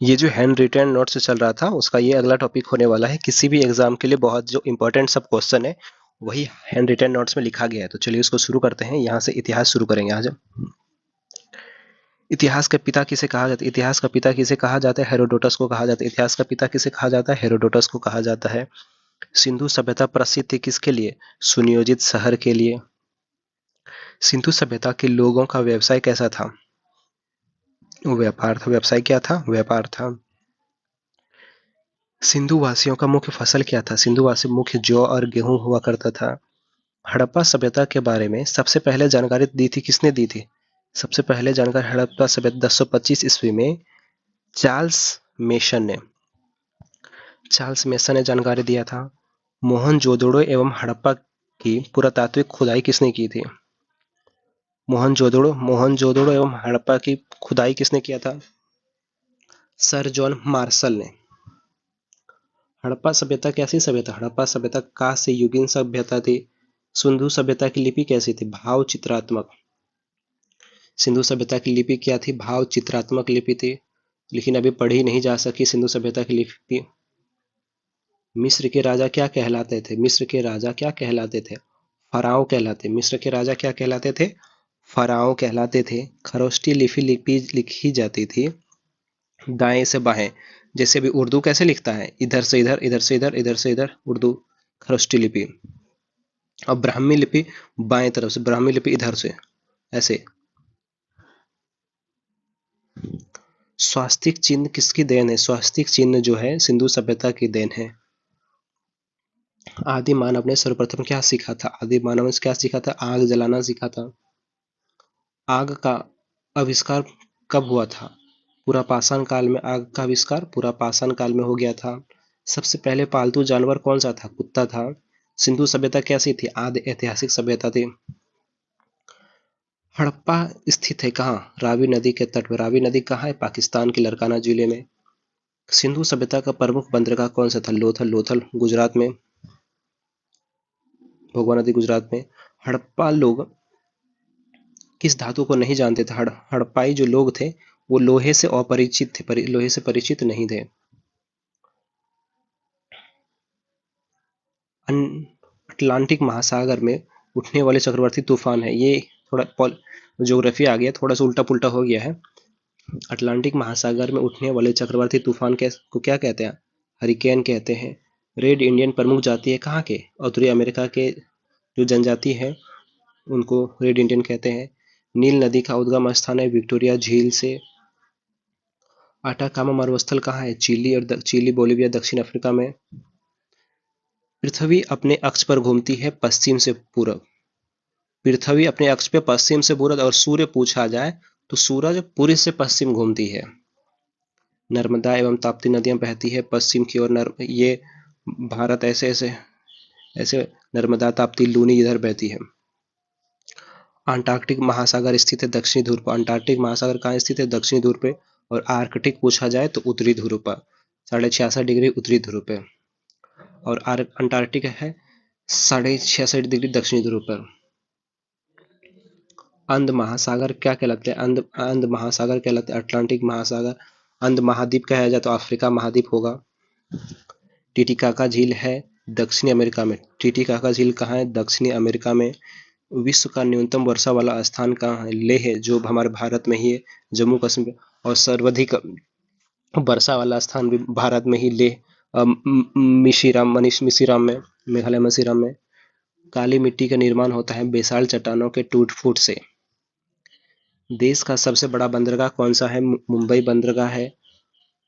ये जो hand written note से चल रहा था उसका ये अगला टॉपिक होने वाला है। किसी भी एग्जाम के लिए बहुत जो इंपॉर्टेंट सब क्वेश्चन है वही हैंड रिटन नोट्स में लिखा गया है। तो चलिए उसको शुरू करते हैं। यहाँ से इतिहास शुरू करेंगे आज। इतिहास का पिता किसे कहा जाता है? इतिहास का पिता किसे कहा जाता है? हेरोडोटस को कहा जाता है। इतिहास का पिता किसे कहा जाता है? हेरोडोटस को कहा जाता है। सिंधु सभ्यता प्रसिद्ध थी किसके लिए? सुनियोजित शहर के लिए। सिंधु सभ्यता के लोगों का व्यवसाय कैसा था? वो व्यापार था। व्यवसाय क्या था? व्यापार था। सिंधु वासियों का मुख्य फसल क्या था? सिंधु वासी मुख्य जौ और गेहूं हुआ करता था। हड़प्पा सभ्यता के बारे में सबसे पहले जानकारी दी थी किसने दी थी? सबसे पहले जानकारी हड़प्पा सभ्यता 1025 ईस्वी में चार्ल्स मेसन ने जानकारी दिया था। मोहनजोदड़ो एवं हड़प्पा की पुरातात्विक खुदाई किसने की थी? मोहनजोदड़ो एवं हड़प्पा की खुदाई किसने किया था? सर जॉन मार्शल ने। हड़प्पा सभ्यता कैसी सभ्यता? हड़प्पा सभ्यता कांस्य युगीन सभ्यता थी। सिंधु सभ्यता की लिपि कैसी थी? भाव चित्रात्मक। सिंधु सभ्यता की लिपि क्या थी? भाव चित्रात्मक लिपि थी। लेकिन अभी पढ़ी नहीं जा सकी सिंधु सभ्यता की लिपि। मिस्र के राजा क्या कहलाते थे? मिस्र के राजा क्या कहलाते थे? फराओ कहलाते। मिस्र के राजा क्या कहलाते थे? फराओ कहलाते थे। खरोष्टी लिपि लिखी जाती थी दाएं से बाएं। जैसे भी उर्दू कैसे लिखता है? इधर से इधर, इधर से इधर, इधर से इधर, उर्दू खरोष्टी लिपि। अब ब्राह्मी लिपि बाएं तरफ से, ब्राह्मी लिपि इधर से, ऐसे। स्वास्तिक चिन्ह किसकी देन है? स्वास्तिक चिन्ह जो है सिंधु सभ्यता की देन है। आदि मानव ने सर्वप्रथम क्या सीखा था? आदि मानव ने क्या सीखा था? आग जलाना सीखा था। आग का आविष्कार कब हुआ था? पूरा पाषाण काल में आग का आविष्कार पूरा पाषाण काल में हो गया था। सबसे पहले पालतू जानवर कौन सा था? कुत्ता था। सिंधु सभ्यता कैसी थी? आदि ऐतिहासिक सभ्यता थी। हड़प्पा स्थित है कहाँ? रावी नदी के तट पर। रावी नदी कहाँ है? पाकिस्तान के लरकाना जिले में। सिंधु सभ्यता का प्रमुख बंदरगाह कौन सा था? लोथल। लोथल गुजरात में। भोगवा नदी गुजरात में। हड़प्पा लोग किस धातु को नहीं जानते थे? हड़प्पाई जो लोग थे वो लोहे से अपरिचित थे, लोहे से परिचित नहीं थे। अटलांटिक महासागर में उठने वाले चक्रवाती तूफान है। ये थोड़ा ज्योग्राफी आ गया, थोड़ा सा उल्टा पुल्टा हो गया है। अटलांटिक महासागर में उठने वाले चक्रवाती तूफान को क्या कहते हैं? हरिकेन कहते हैं। रेड इंडियन प्रमुख जाति है कहाँ के? उत्तरी अमेरिका के जो जनजाति है उनको रेड इंडियन कहते हैं। नील नदी का उद्गम स्थान है विक्टोरिया झील से। आटाकामा मरुस्थल कहाँ है? चिली, बोलिविया, दक्षिण अफ्रीका में। पृथ्वी अपने अक्ष पर घूमती है पश्चिम से पूरब। पृथ्वी अपने अक्ष पे पश्चिम से पूरब और सूर्य पूछा जाए तो सूरज पूर्व से पश्चिम घूमती है। नर्मदा एवं ताप्ती नदियां बहती है पश्चिम की ओर। ये भारत ऐसे ऐसे ऐसे नर्मदा ताप्ती लूनी इधर बहती है। अंटार्कटिक महासागर स्थित है दक्षिणी ध्रुव पर। अंटार्कटिक महासागर कहाँ स्थित है? दक्षिणी ध्रुव पे। और आर्कटिक पूछा जाए तो उत्तरी ध्रुव पर, 66.5 डिग्री उत्तरी ध्रुव पे। और अंटार्कटिक है 66.5 डिग्री दक्षिणी ध्रुव पर। अंध महासागर क्या कहलाते हैं? अंध महासागर कहलाते हैं अटलांटिक महासागर। अंध महाद्वीप कहा जाए तो अफ्रीका महाद्वीप होगा। टीटीकाका झील है दक्षिणी अमेरिका में। टीटीकाका झील कहाँ है? दक्षिणी अमेरिका में। विश्व का न्यूनतम वर्षा वाला स्थान कहाँ है? लेह, जो हमारे भारत में ही है, जम्मू कश्मीर। और सर्वाधिक वर्षा वाला स्थान भी भारत में ही लेह, मिशीराम में, मेघालय मिशीराम में। काली मिट्टी का निर्माण होता है बेसाल्ट चट्टानों के टूट फूट से। देश का सबसे बड़ा बंदरगाह कौन सा है? मुंबई बंदरगाह है।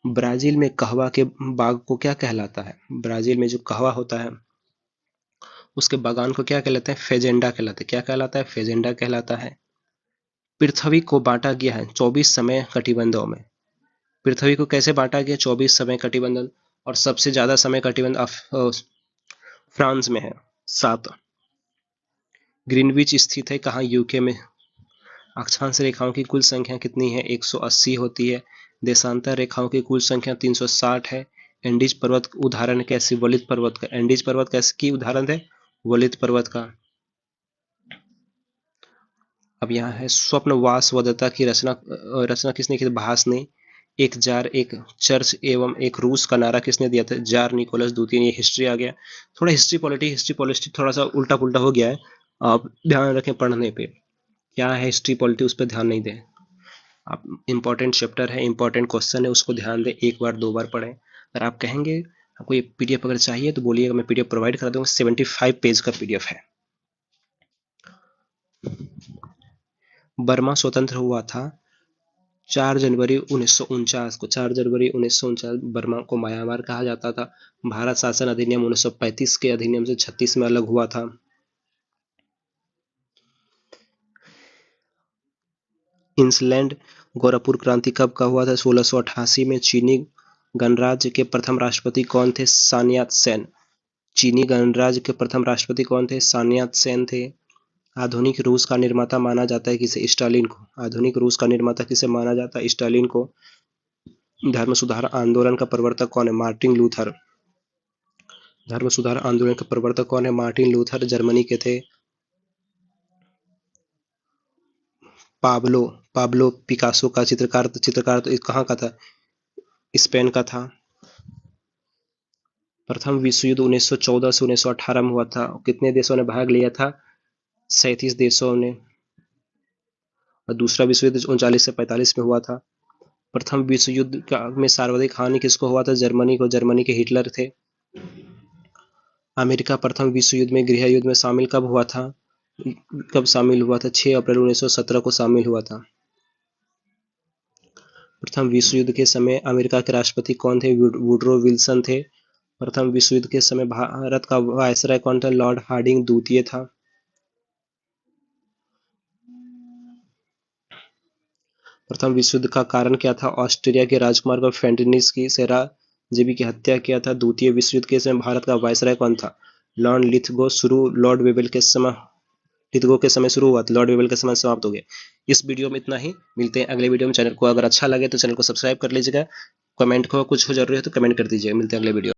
ब्राजील में कहवा के बाग को क्या कहलाता है? ब्राजील में जो कहवा होता है उसके बागान को क्या कहलाते हैं? फेजेंडा कहलाते हैं। क्या कहलाता है? फेजेंडा कहलाता है। पृथ्वी को बांटा गया है 24 समय कटिबंधों में। पृथ्वी को कैसे बांटा गया? 24 समय कटिबंध। और सबसे ज्यादा समय कटिबंध फ्रांस में है, 7। ग्रीनविच स्थित है कहाँ? यूके में। अक्षांश रेखाओं की कुल संख्या कितनी है? 180 होती है। देशांतर रेखाओं की कुल संख्या 360 है। एंडीज पर्वत उदाहरण कैसे? वलित पर्वत का। एंडीज पर्वत कैसे की उदाहरण है? वलित पर्वत का। अब यहाँ है स्वप्न वासवदत्ता की रचना किसने की? भास ने। एक जार एक चर्च एवं एक रूस का नारा किसने दिया था? जार निकोलस द्वितीय। ये हिस्ट्री आ गया। थोड़ा हिस्ट्री पॉलिटी थोड़ा सा उल्टा पुल्टा हो गया है, आप ध्यान रखें पढ़ने पे। क्या है हिस्ट्री पॉलिटी, उस पर ध्यान नहीं दें आप। इंपॉर्टेंट चैप्टर है, इंपॉर्टेंट क्वेश्चन है, उसको ध्यान दें, एक बार दो बार पढ़ें। अगर आप कहेंगे आपको ये पीडीएफ अगर चाहिए तो बोलिएगा, मैं पीडीएफ प्रोवाइड कर दूंगा। 75 पेज का पीडीएफ है। बर्मा स्वतंत्र हुआ था 4 जनवरी 1949 को। 4 जनवरी 1949 बर्मा को म्यांमार कहा जाता था। भारत शासन अधिनियम 1935 के अधिनियम से 36 में अलग हुआ था। इंसलैंड गोरखपुर क्रांति कब का हुआ था? 1688 में। चीनी गणराज्य के प्रथम राष्ट्रपति कौन थे? सन यात सेन। चीनी गणराज्य के प्रथम राष्ट्रपति कौन थे? सन यात सेन थे। आधुनिक रूस का निर्माता माना जाता है किसे? स्टालिन को। आधुनिक रूस का निर्माता किसे माना जाता है? स्टालिन को। धर्म सुधार आंदोलन का प्रवर्तक कौन है? Martin Luther. धर्म सुधार आंदोलन का प्रवर्तक कौन है? मार्टिन लूथर जर्मनी के थे। पाब्लो पाब्लो पिकासो का चित्रकार तो कहाँ का था? स्पेन का था। प्रथम विश्व युद्ध 1914 से 1918 में हुआ था। कितने देशों ने भाग लिया था? 37 देशों ने। और दूसरा विश्व युद्ध 39 से 45 में हुआ था। प्रथम विश्व युद्ध में सर्वाधिक हानि किसको हुआ था? जर्मनी को। जर्मनी के हिटलर थे। अमेरिका प्रथम विश्व युद्ध में गृह युद्ध में शामिल कब हुआ था? कब शामिल हुआ था? 6 अप्रैल 1917 को शामिल हुआ था। प्रथम विश्व युद्ध के समय अमेरिका के राष्ट्रपति कौन थे? वुडरो विल्सन थे। प्रथम विश्व युद्ध के समय भारत का वायसराय कौन था? लॉर्ड हार्डिंग द्वितीय था। प्रथम विश्व युद्ध का कारण क्या था? ऑस्ट्रिया के राजकुमार को फेंटनिस की सेराजेबी की हत्या किया था। द्वितीय विश्व युद्ध के समय भारत का वायसराय कौन था? Lord Lithgow. शुरू लॉर्ड वेबल के समय लिथगो के समय शुरू हुआ था, लॉर्ड वेबल के समय समाप्त हो गया। इस वीडियो में इतना ही। मिलते हैं अगले वीडियो में। चैनल को अगर अच्छा लगे तो चैनल को सब्सक्राइब कर लीजिएगा। कमेंट को कुछ हो जरूरी है तो कमेंट कर दीजिएगा। मिलते हैं अगले वीडियो।